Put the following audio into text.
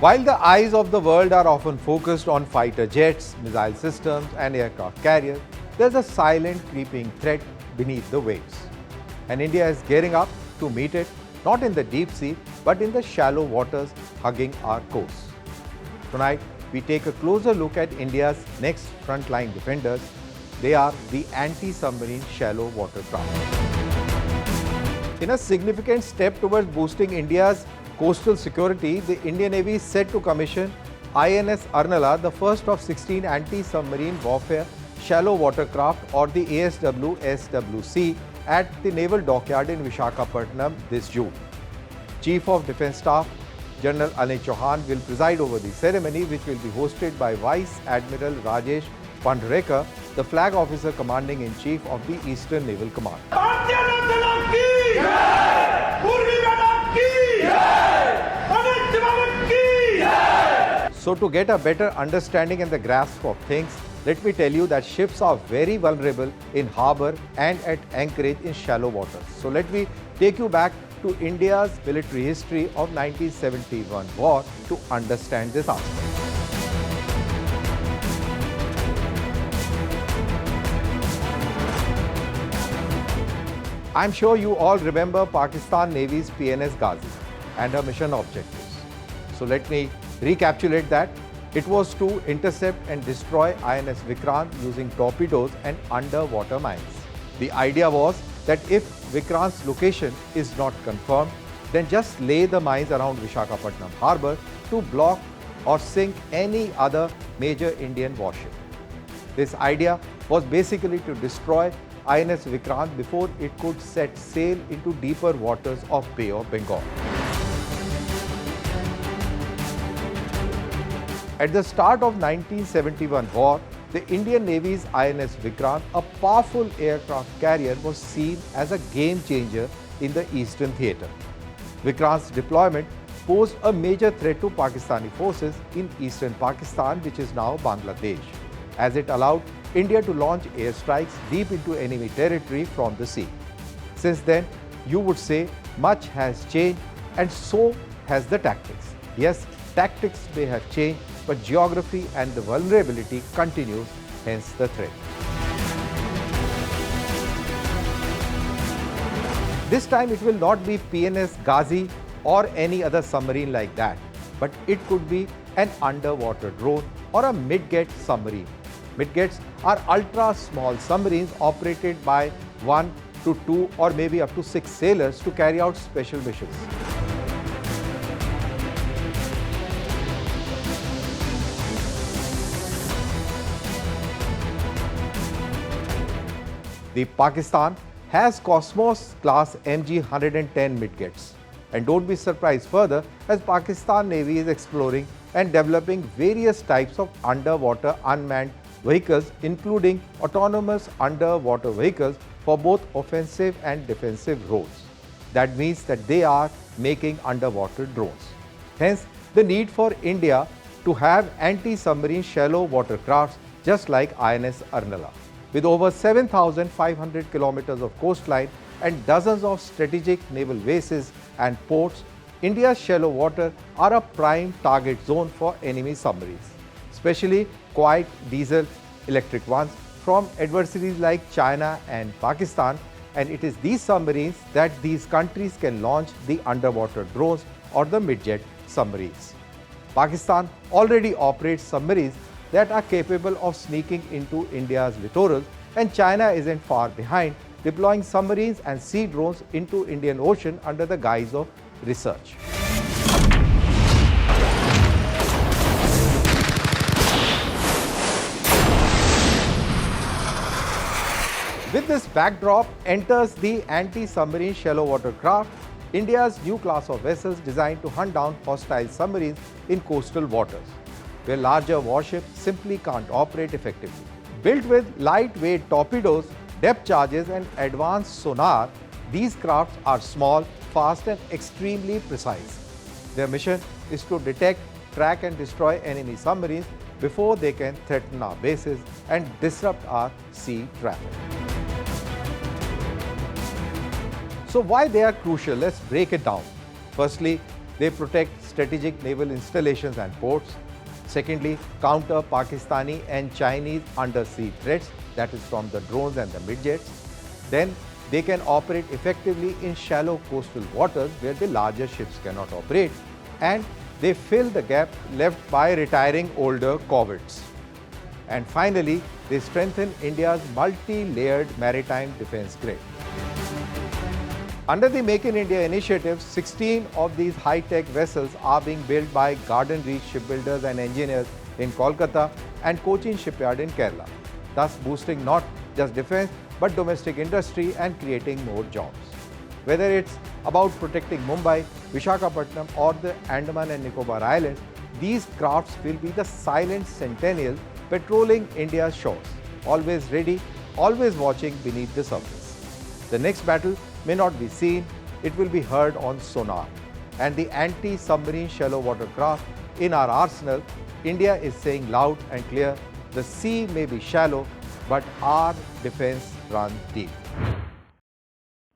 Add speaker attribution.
Speaker 1: While the eyes of the world are often focused on fighter jets, missile systems and aircraft carriers, there's a silent creeping threat beneath the waves. And India is gearing up to meet it, not in the deep sea, but in the shallow waters hugging our coasts. Tonight, we take a closer look at India's next frontline defenders. They are the anti-submarine shallow water craft. In a significant step towards boosting India's coastal security, the Indian Navy is set to commission INS Arnala, the first of 16 anti-submarine warfare shallow water craft, or the ASW-SWC, at the Naval Dockyard in Visakhapatnam this June. Chief of Defence Staff General Anil Chauhan will preside over the ceremony, which will be hosted by Vice Admiral Rajesh, Pendharkar, the Flag Officer Commanding-in-Chief of the Eastern Naval Command. So to get a better understanding and the grasp of things, let me tell you that ships are very vulnerable in harbour and at anchorage in shallow waters. So let me take you back to India's military history of 1971 war to understand this aspect. I'm sure you all remember Pakistan Navy's PNS Gazi and her mission objectives. So let me recapitulate that. It was to intercept and destroy INS Vikrant using torpedoes and underwater mines. The idea was that if Vikrant's location is not confirmed, then just lay the mines around Visakhapatnam harbour to block or sink any other major Indian warship. This idea was basically to destroy INS Vikrant before it could set sail into deeper waters of Bay of Bengal. At the start of 1971 war, the Indian Navy's INS Vikrant, a powerful aircraft carrier, was seen as a game changer in the Eastern theatre. Vikrant's deployment posed a major threat to Pakistani forces in eastern Pakistan, which is now Bangladesh, as it allowed India to launch airstrikes deep into enemy territory from the sea. Since then, you would say much has changed, and so has the tactics. Yes, tactics may have changed, but geography and the vulnerability continues, hence the threat. This time it will not be PNS Gazi or any other submarine like that, but it could be an underwater drone or a Midget submarine. Midgets are ultra-small submarines operated by 1 to 2 or maybe up to 6 sailors to carry out special missions. The Pakistan has Cosmos class MG-110 Midgets. And don't be surprised further, as Pakistan Navy is exploring and developing various types of underwater unmanned vehicles, including autonomous underwater vehicles for both offensive and defensive roles. That means that they are making underwater drones. Hence, the need for India to have anti-submarine shallow water crafts just like INS Arnala. With over 7,500 kilometers of coastline and dozens of strategic naval bases and ports, India's shallow water are a prime target zone for enemy submarines, especially quiet diesel electric ones from adversaries like China and Pakistan, and it is these submarines that these countries can launch the underwater drones or the Midget submarines. Pakistan already operates submarines that are capable of sneaking into India's littorals, and China isn't far behind, deploying submarines and sea drones into Indian Ocean under the guise of research. With this backdrop enters the anti-submarine shallow water craft, India's new class of vessels designed to hunt down hostile submarines in coastal waters, where larger warships simply can't operate effectively. Built with lightweight torpedoes, depth charges and advanced sonar, these crafts are small, fast and extremely precise. Their mission is to detect, track and destroy enemy submarines before they can threaten our bases and disrupt our sea traffic. So why they are crucial? Let's break it down. Firstly, they protect strategic naval installations and ports. Secondly, counter Pakistani and Chinese undersea threats, that is from the drones and the midgets. Then they can operate effectively in shallow coastal waters where the larger ships cannot operate. And they fill the gap left by retiring older corvettes. And finally, they strengthen India's multi-layered maritime defense grid. Under the Make in India initiative, 16 of these high-tech vessels are being built by Garden Reach Shipbuilders and Engineers in Kolkata and Cochin Shipyard in Kerala, thus boosting not just defense but domestic industry and creating more jobs. Whether it's about protecting Mumbai, Visakhapatnam or the Andaman and Nicobar Islands, these crafts will be the silent sentinels patrolling India's shores, always ready, always watching beneath the surface. The next battle may not be seen, it will be heard on Sonar. And the anti-submarine shallow water craft in our arsenal, India is saying loud and clear, the sea may be shallow, but our defense runs deep.